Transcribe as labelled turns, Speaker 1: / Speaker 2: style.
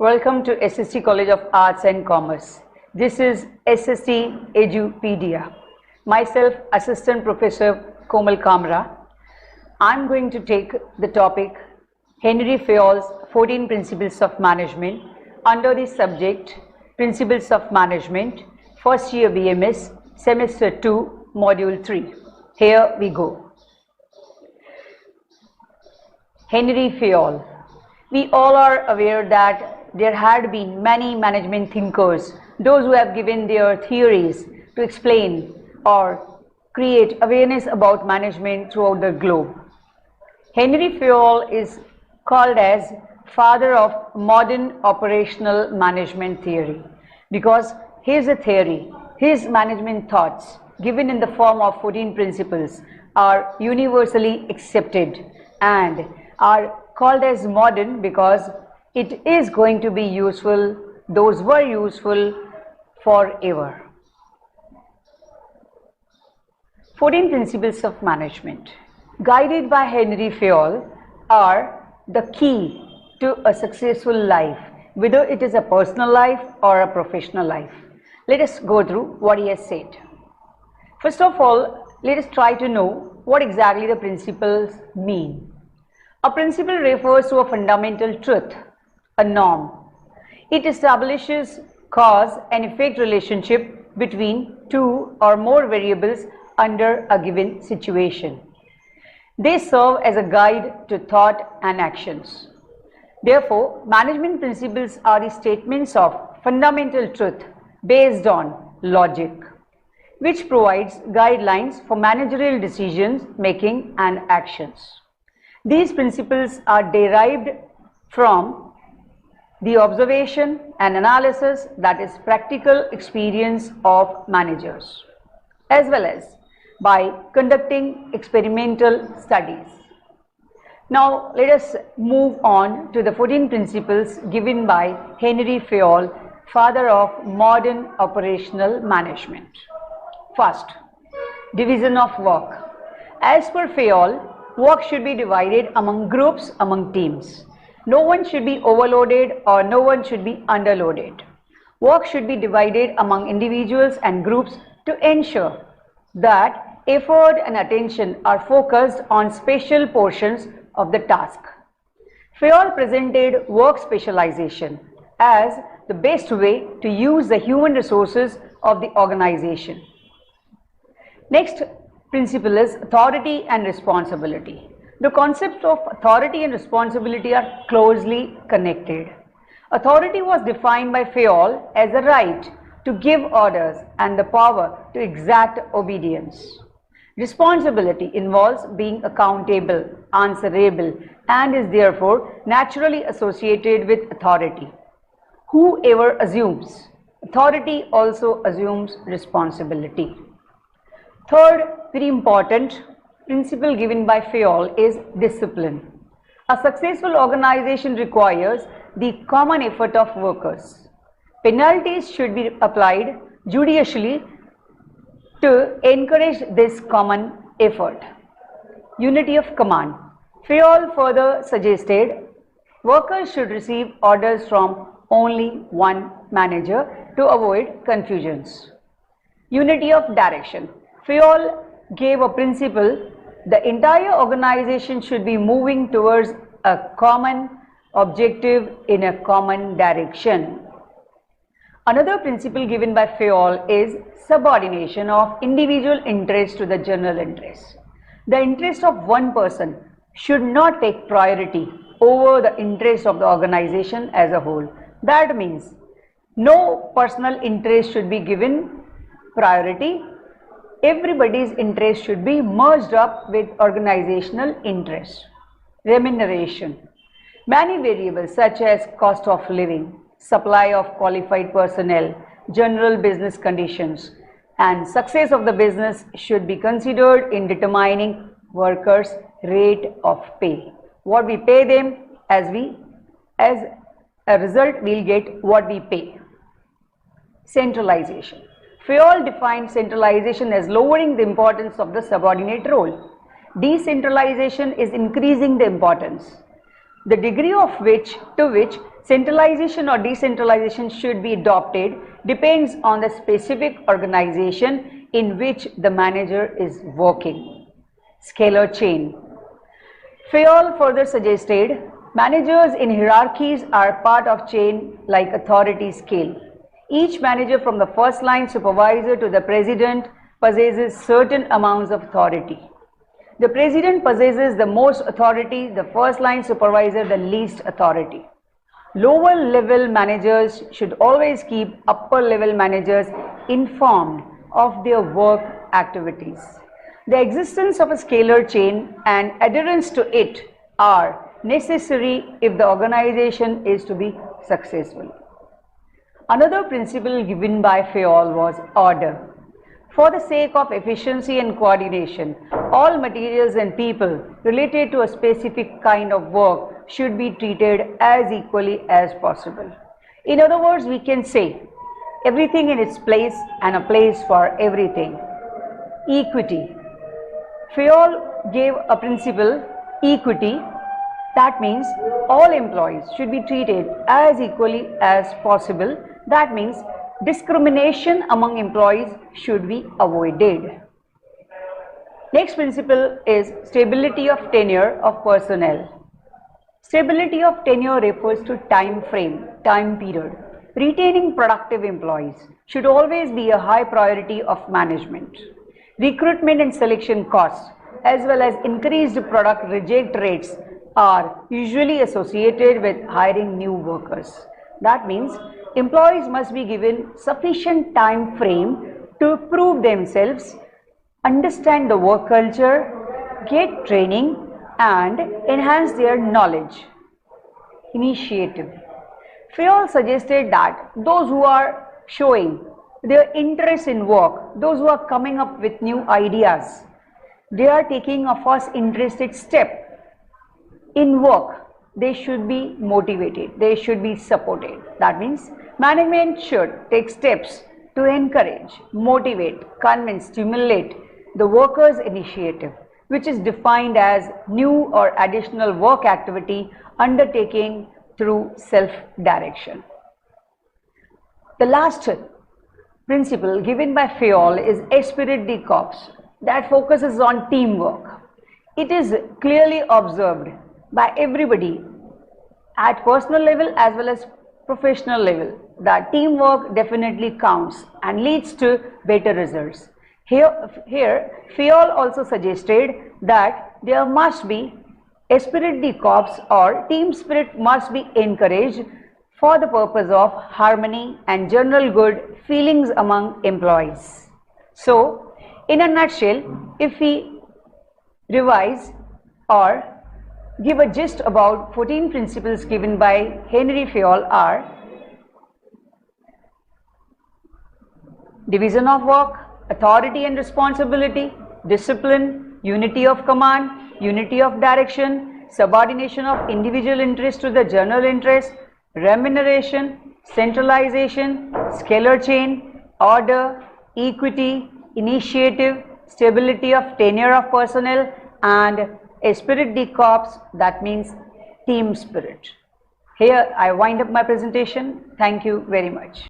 Speaker 1: Welcome to SST College of Arts and Commerce. This is SST Edupedia. Myself, Assistant Professor Komal Kamra. I'm going to take the topic Henri Fayol's 14 Principles of Management under the subject Principles of Management, First Year BMS, Semester 2, Module 3. Here we go. Henri Fayol. We all are aware that there had been many management thinkers, those who have given their theories to explain or create awareness about management throughout the globe. Henri Fayol is called as father of modern operational management theory because his theory, his management thoughts given in the form of 14 principles are universally accepted and are called as modern because it is going to be useful, those were useful forever. 14 Principles of Management guided by Henri Fayol are the key to a successful life, whether it is a personal life or a professional life. Let us go through what he has said. First of all, let us try to know what exactly the principles mean. A principle refers to a fundamental truth, a norm. It establishes cause and effect relationship between two or more variables under a given situation. They serve as a guide to thought and actions. Therefore, management principles are the statements of fundamental truth based on logic, which provides guidelines for managerial decisions making and actions. These principles are derived from the observation and analysis, that is practical experience of managers, as well as by conducting experimental studies. Now let us move on to the 14 principles given by Henri Fayol, father of modern operational management. First, division of work. As per Fayol, work should be divided among groups, among teams. No one should be overloaded or no one should be underloaded. Work should be divided among individuals and groups to ensure that effort and attention are focused on special portions of the task. Fayol presented work specialization as the best way to use the human resources of the organization. Next principle is authority and responsibility. The concepts of authority and responsibility are closely connected. Authority was defined by Fayol as the right to give orders and the power to exact obedience. Responsibility involves being accountable, answerable, and is therefore naturally associated with authority. Whoever assumes authority also assumes responsibility. Third, very important principle given by Fayol is discipline. A successful organization requires the common effort of workers. Penalties should be applied judiciously to encourage this common effort. Unity of command. Fayol further suggested workers should receive orders from only one manager to avoid confusions. Unity of direction. Fayol gave a principle: the entire organization should be moving towards a common objective in a common direction. Another principle given by Fayol is subordination of individual interest to the general interest. The interest of one person should not take priority over the interest of the organization as a whole. That means no personal interest should be given priority. Everybody's interest should be merged up with organizational interest. Remuneration. Many variables such as cost of living, supply of qualified personnel, general business conditions, and success of the business should be considered in determining workers' rate of pay. What we pay them, as a result we'll get what we pay. Centralization. Fayol defined centralization as lowering the importance of the subordinate role. Decentralization is increasing the importance. the degree of which Centralization or decentralization should be adopted depends on the specific organization in which the manager is working. Scalar chain. Fayol further suggested managers in hierarchies are part of chain like authority scale. Each manager from the first line supervisor to the president possesses certain amounts of authority. The president possesses the most authority, the first line supervisor the least authority. Lower level managers should always keep upper level managers informed of their work activities. The existence of a scalar chain and adherence to it are necessary if the organization is to be successful. Another principle given by Fayol was order. For the sake of efficiency and coordination, all materials and people related to a specific kind of work should be treated as equally as possible. In other words, we can say everything in its place and a place for everything. Equity. Fayol gave a principle, equity, that means all employees should be treated as equally as possible. That means discrimination among employees should be avoided. Next principle is stability of tenure of personnel. Stability of tenure refers to time frame, time period. Retaining productive employees should always be a high priority of management. Recruitment and selection costs as well as increased product reject rates are usually associated with hiring new workers. That means employees must be given sufficient time frame to prove themselves, understand the work culture, get training and enhance their knowledge. Initiative. Fayol suggested that those who are showing their interest in work, those who are coming up with new ideas, they are taking a first interested step in work. They should be motivated, they should be supported. That means management should take steps to encourage, motivate, convince, stimulate the workers' initiative, which is defined as new or additional work activity undertaking through self-direction. The last principle given by Fayol is ESPIRIT de corps, that focuses on teamwork. It is clearly observed by everybody at personal level as well as professional level that teamwork definitely counts and leads to better results. Here Fayol also suggested that there must be esprit de corps or team spirit must be encouraged for the purpose of harmony and general good feelings among employees. So, in a nutshell, if we revise or give a gist about 14 principles given by Henri Fayol are division of work, authority and responsibility, discipline, unity of command, unity of direction, subordination of individual interest to the general interest, remuneration, centralization, scalar chain, order, equity, initiative, stability of tenure of personnel, and esprit de corps, that means team spirit. Here I wind up my presentation. Thank you very much.